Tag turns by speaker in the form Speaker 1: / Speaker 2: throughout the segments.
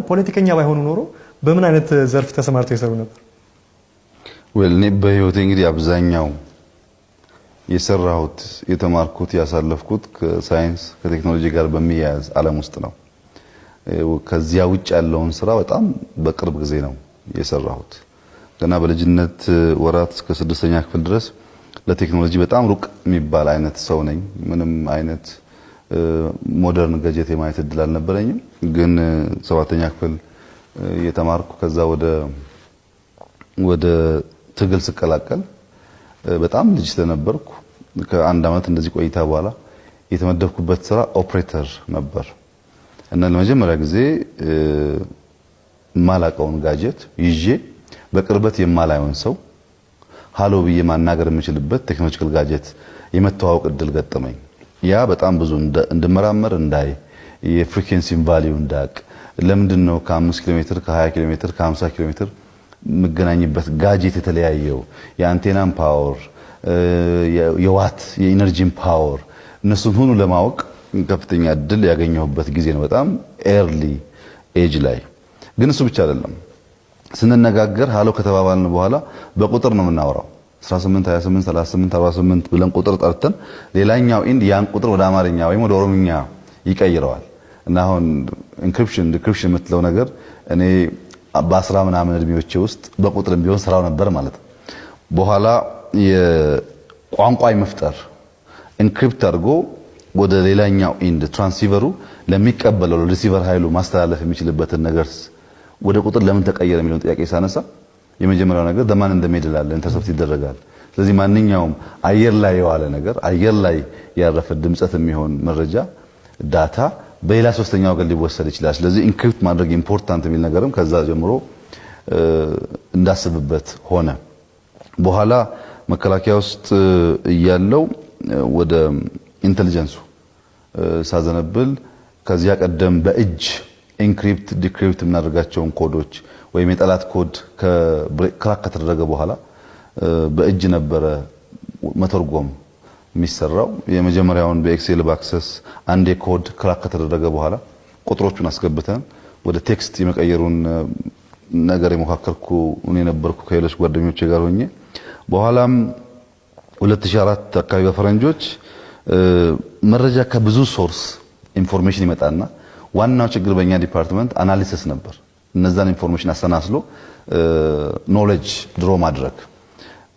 Speaker 1: ፖለቲከኛ ባይሆኑ ኖሮ በምን አይነት ዘርፍ ተሰማርተው ይሰሩ ነበር?
Speaker 2: እኔ በህይወቴ እንግዲህ አብዛኛው የሰራሁት የተማርኩት ያሳለፍኩት ከሳይንስ ከቴክኖሎጂ ጋር በሚያያዝ ዓለም ውስጥ ነው። ከዚያ ውጭ ያለውን ስራ በጣም በቅርብ ጊዜ ነው የሰራሁት። ገና በልጅነት ወራት እስከ 6ኛ ክፍል ድረስ ለቴክኖሎጂ በጣም ሩቅ የሚባል አይነት ሰው ነኝ። ምንም አይነት ሞደርን ገጀት የማየት እድል አልነበረኝም። ግን 7ኛ ክፍል የተማርኩ ከዛ ወደ ትግል ስቀላቀል በጣም ልጅ ስለነበርኩ ከአንድ አመት እንደዚህ ቆይታ በኋላ የተመደብኩበት ስራ ኦፕሬተር ነበር እና ለመጀመሪያ ጊዜ ማላቀውን ጋጀት ይዤ በቅርበት የማላየውን ሰው ሃሎ ብዬ ማናገር የምችልበት ቴክኖሎጂካል ጋጀት የመተዋወቅ እድል ገጠመኝ። ያ በጣም ብዙ እንድመራመር እንዳይ የፍሪኩዌንሲን ቫልዩ እንዳቅ ለምንድነው ከ5 ኪሎ ሜትር ከ20 ኪሎ ሜትር ከ50 ኪሎ ሜትር መገናኝበት ጋጀት የተለያየው የአንቴናን ፓወር የዋት የኢነርጂን ፓወር እነሱን ሁሉ ለማወቅ ከፍተኛ እድል ያገኘሁበት ጊዜ ነው። በጣም ኤርሊ ኤጅ ላይ ግን እሱ ብቻ አይደለም። ስንነጋገር ሃሎ ከተባባልን በኋላ በቁጥር ነው የምናወራው። 18 28 38 48 ብለን ቁጥር ጠርተን ሌላኛው ኢንድ ያን ቁጥር ወደ አማርኛ ወይም ወደ ኦሮምኛ ይቀይረዋል እና አሁን ኢንክሪፕሽን ዲክሪፕሽን የምትለው ነገር እኔ በ10 ምናምን እድሜዎቼ ውስጥ በቁጥርም ቢሆን ስራው ነበር ማለት ነው። በኋላ የቋንቋ መፍጠር ኢንክሪፕት አድርጎ ወደ ሌላኛው ኢንድ ትራንሲቨሩ ለሚቀበለው ሪሲቨር ኃይሉ ማስተላለፍ የሚችልበትን ነገር ወደ ቁጥር ለምን ተቀየረ የሚለውን ጥያቄ ሳነሳ የመጀመሪያው ነገር ደማን እንደሚደላል ኢንተርሰፕት ይደረጋል። ስለዚህ ማንኛውም አየር ላይ የዋለ ነገር አየር ላይ ያረፈ ድምጸት የሚሆን መረጃ ዳታ በሌላ ሶስተኛው ወገን ሊወሰድ ይችላል። ስለዚህ ኢንክሪፕት ማድረግ ኢምፖርታንት የሚል ነገርም ከዛ ጀምሮ እንዳስብበት ሆነ። በኋላ መከላከያ ውስጥ እያለው ወደ ኢንተለጀንሱ ሳዘነብል ከዚያ ቀደም በእጅ ኢንክሪፕት ዲክሪፕት የምናደርጋቸውን ኮዶች ወይም የጠላት ኮድ ክራክ ከተደረገ በኋላ በእጅ ነበረ መተርጎም የሚሰራው። የመጀመሪያውን በኤክሴል ባክሰስ አንድ ኮድ ክራክ ከተደረገ በኋላ ቁጥሮቹን አስገብተን ወደ ቴክስት የመቀየሩን ነገር የሞካከርኩ እኔ ነበርኩ ከሌሎች ጓደኞቼ ጋር ሆኜ። በኋላም 2004 አካባቢ በፈረንጆች መረጃ ከብዙ ሶርስ ኢንፎርሜሽን ይመጣና ዋናው ችግር በእኛ ዲፓርትመንት አናሊሲስ ነበር። እነዛን ኢንፎርሜሽን አሰናስሎ ኖሌጅ ድሮ ማድረግ።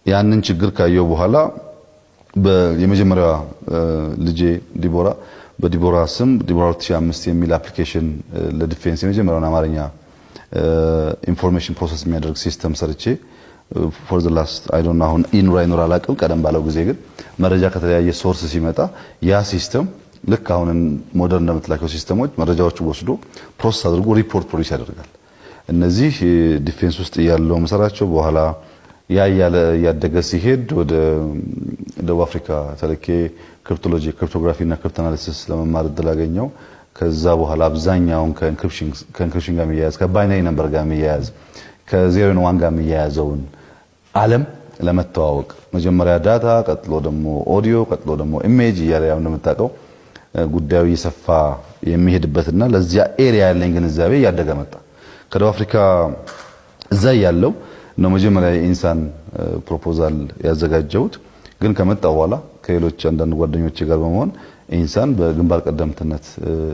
Speaker 2: ያንን ችግር ካየው በኋላ የመጀመሪያዋ ልጄ ዲቦራ በዲቦራ ስም ዲቦራ 2005 የሚል አፕሊኬሽን ለዲፌንስ የመጀመሪያውን አማርኛ ኢንፎርሜሽን ፕሮሰስ የሚያደርግ ሲስተም ሰርቼ for the last I don't know አሁን ኢንራይኖር አላቅም። ቀደም ባለው ጊዜ ግን መረጃ ከተለያየ ሶርስ ሲመጣ ያ ሲስተም ልክ አሁን ሞደርን እንደምትላከው ሲስተሞች መረጃዎቹ ወስዶ ፕሮሰስ አድርጎ ሪፖርት ፕሮዲዩስ ያደርጋል። እነዚህ ዲፌንስ ውስጥ ያለው መሰራቸው በኋላ ያለ ያደገ ሲሄድ ወደ ደቡብ አፍሪካ ተልኬ ክሪፕቶሎጂ ክሪፕቶግራፊ እና ክሪፕቶ አናሊሲስ ለመማር እድል አገኘው። ከዛ በኋላ አብዛኛውን ከኢንክሪፕሽን ጋር የሚያያዝ ከባይነሪ ነምበር ጋር የሚያያዝ ከዜሮ እና ዋን ጋር የሚያያዘውን ዓለም ለመተዋወቅ መጀመሪያ ዳታ፣ ቀጥሎ ደግሞ ኦዲዮ፣ ቀጥሎ ደግሞ ኢሜጅ እያለ ያው እንደምታውቀው ጉዳዩ እየሰፋ የሚሄድበትና ለዚያ ኤሪያ ያለኝ ግንዛቤ እያደገ መጣ። ከደቡብ አፍሪካ እዛ ያለው ነው መጀመሪያ ኢንሳን ፕሮፖዛል ያዘጋጀሁት። ግን ከመጣው በኋላ ከሌሎች አንዳንድ ጓደኞቼ ጋር በመሆን ኢንሳን በግንባር ቀደምትነት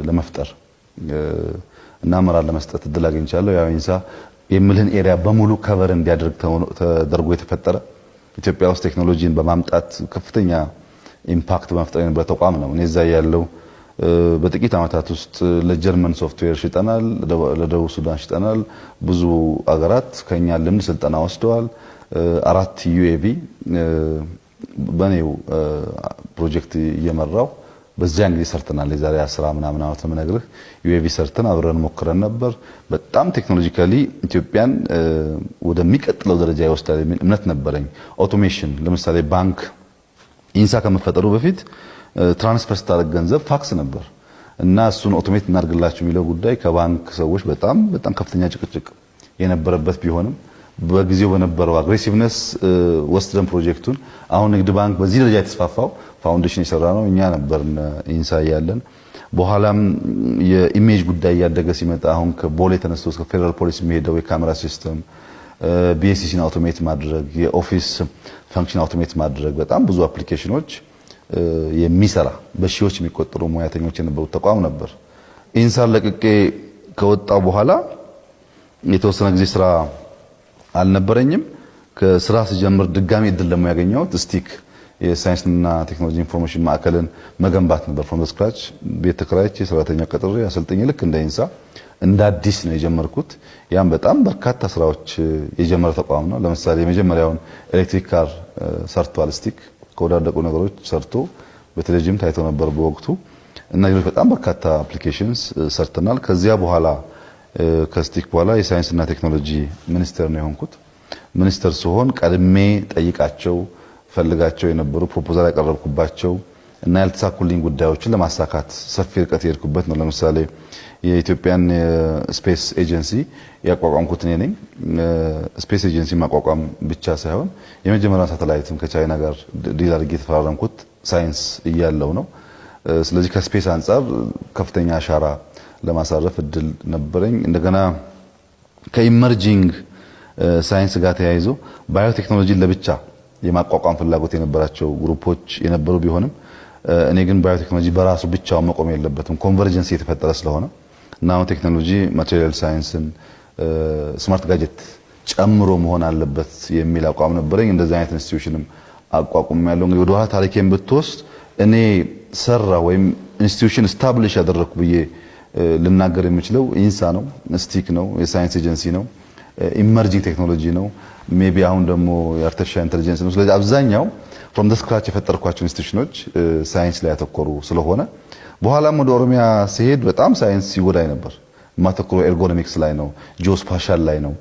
Speaker 2: ለመፍጠር እና አመራር ለመስጠት እድል አግኝቻለሁ። ያው ኢንሳ የምልህን ኤሪያ በሙሉ ከቨር እንዲያደርግ ተደርጎ የተፈጠረ ኢትዮጵያ ውስጥ ቴክኖሎጂን በማምጣት ከፍተኛ ኢምፓክት በመፍጠር የነበረ ተቋም ነው። እኔ እዛ ያለው በጥቂት አመታት ውስጥ ለጀርመን ሶፍትዌር ሽጠናል፣ ለደቡብ ሱዳን ሽጠናል። ብዙ አገራት ከኛ ልምድ ስልጠና ወስደዋል። 4 ዩኤቪ በኔው ፕሮጀክት እየመራው በዚያን ጊዜ ሰርተናል። የዛሬ 10 ምናምን አመት ምነግርህ ዩኤቪ ሰርተን አብረን ሞክረን ነበር። በጣም ቴክኖሎጂካሊ ኢትዮጵያን ወደሚቀጥለው ደረጃ ይወስዳል የሚል እምነት ነበረኝ። አውቶሜሽን ለምሳሌ ባንክ ኢንሳ ከመፈጠሩ በፊት ትራንስፈር ስታደርግ ገንዘብ ፋክስ ነበር እና እሱን ኦቶሜት እናድርግላችሁ የሚለው ጉዳይ ከባንክ ሰዎች በጣም ከፍተኛ ጭቅጭቅ የነበረበት ቢሆንም በጊዜው በነበረው አግሬሲቭነስ ወስደን ፕሮጀክቱን አሁን ንግድ ባንክ በዚህ ደረጃ የተስፋፋው ፋውንዴሽን የሰራ ነው እኛ ነበርን ኢንሳ ያለን። በኋላም የኢሜጅ ጉዳይ ያደገ ሲመጣ አሁን ከቦሌ ተነስቶ እስከ ፌደራል ፖሊስ የሚሄደው የካሜራ ሲስተም ቢኤስሲን አውቶሜት ማድረግ የኦፊስ ፈንክሽን አውቶሜት ማድረግ በጣም ብዙ አፕሊኬሽኖች የሚሰራ በሺዎች የሚቆጠሩ ሙያተኞች የነበሩት ተቋም ነበር። ኢንሳን ለቅቄ ከወጣው በኋላ የተወሰነ ጊዜ ስራ አልነበረኝም። ከስራ ሲጀምር ድጋሚ እድል ደግሞ ያገኘሁት ስቲክ የሳይንስና ቴክኖሎጂ ኢንፎርሜሽን ማዕከልን መገንባት ነበር። ፍሮም ስክራች ቤት ተከራይቼ ሰራተኛ ቀጥሬ አሰልጥኜ ልክ እንደ ኢንሳ እንደ አዲስ ነው የጀመርኩት። ያም በጣም በርካታ ስራዎች የጀመረ ተቋም ነው። ለምሳሌ የመጀመሪያውን ኤሌክትሪክ ካር ሰርቷል። ስቲክ ከወዳደቁ ነገሮች ሰርቶ በቴሌቪዥን ታይቶ ነበር በወቅቱ እና ሌሎች በጣም በርካታ አፕሊኬሽንስ ሰርተናል። ከዚያ በኋላ ከስቲክ በኋላ የሳይንስና ቴክኖሎጂ ሚኒስትር ነው የሆንኩት። ሚኒስትር ሲሆን ቀድሜ ጠይቃቸው ፈልጋቸው የነበሩ ፕሮፖዛል ያቀረብኩባቸው እና ያልተሳኩልኝ ጉዳዮችን ለማሳካት ሰፊ ርቀት የሄድኩበት ነው። ለምሳሌ የኢትዮጵያን ስፔስ ኤጀንሲ ያቋቋምኩት እኔ ነኝ። ስፔስ ኤጀንሲ ማቋቋም ብቻ ሳይሆን የመጀመሪያውን ሳተላይትም ከቻይና ጋር ዲል አድርጌ የተፈራረምኩት ሳይንስ እያለው ነው። ስለዚህ ከስፔስ አንጻር ከፍተኛ አሻራ ለማሳረፍ እድል ነበረኝ። እንደገና ከኢመርጂንግ ሳይንስ ጋር ተያይዞ ባዮቴክኖሎጂን ለብቻ የማቋቋም ፍላጎት የነበራቸው ግሩፖች የነበሩ ቢሆንም እኔ ግን ባዮቴክኖሎጂ በራሱ ብቻውን መቆም የለበትም፣ ኮንቨርጀንስ የተፈጠረ ስለሆነ ናኖ ቴክኖሎጂ ማቴሪያል ሳይንስን ስማርት ጋጀት ጨምሮ መሆን አለበት የሚል አቋም ነበረኝ። እንደዚህ አይነት ኢንስቲትዩሽንም አቋቁም ያለው እንግዲህ ወደ ኋላ ታሪኬን ብትወስድ እኔ ሰራ ወይም ኢንስቲትዩሽን ስታብሊሽ ያደረኩ ብዬ ልናገር የምችለው ኢንሳ ነው፣ ስቲክ ነው፣ የሳይንስ ኤጀንሲ ነው፣ ኢመርጂንግ ቴክኖሎጂ ነው፣ ሜቢ አሁን ደግሞ የአርቲፊሻል ኢንተለጀንስ ነው። ስለዚህ አብዛኛው ፍሮም ዘ ስክራች የፈጠርኳቸው ኢንስቲትዩሽኖች ሳይንስ ላይ ያተኮሩ ስለሆነ በኋላም ወደ ኦሮሚያ ሲሄድ በጣም ሳይንስ ይጎዳኝ ነበር። የማተኮረው ኤርጎኖሚክስ ላይ ነው፣ ጂኦስፓሻል ላይ ነው፣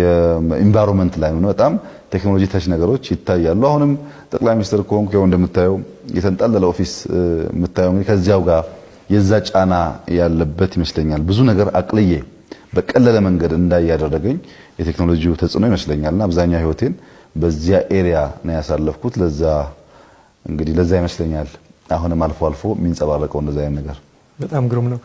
Speaker 2: የኢንቫይሮንመንት ላይ ነው። በጣም ቴክኖሎጂ ታች ነገሮች ይታያሉ። አሁንም ጠቅላይ ሚኒስትር ከሆንኩ ያው እንደምታየው የተንጣለለ ኦፊስ የምታየው እንግዲህ ከዚያው ጋር የዛ ጫና ያለበት ይመስለኛል። ብዙ ነገር አቅልዬ በቀለለ መንገድ እንዳይ ያደረገኝ የቴክኖሎጂው ተጽዕኖ ይመስለኛልና አብዛኛው ህይወቴን በዚያ ኤሪያ ነው ያሳለፍኩት። ለዛ እንግዲህ ለዛ ይመስለኛል አሁንም አልፎ አልፎ የሚንጸባረቀው እንደዛ አይነት ነገር።
Speaker 1: በጣም ግሩም ነው።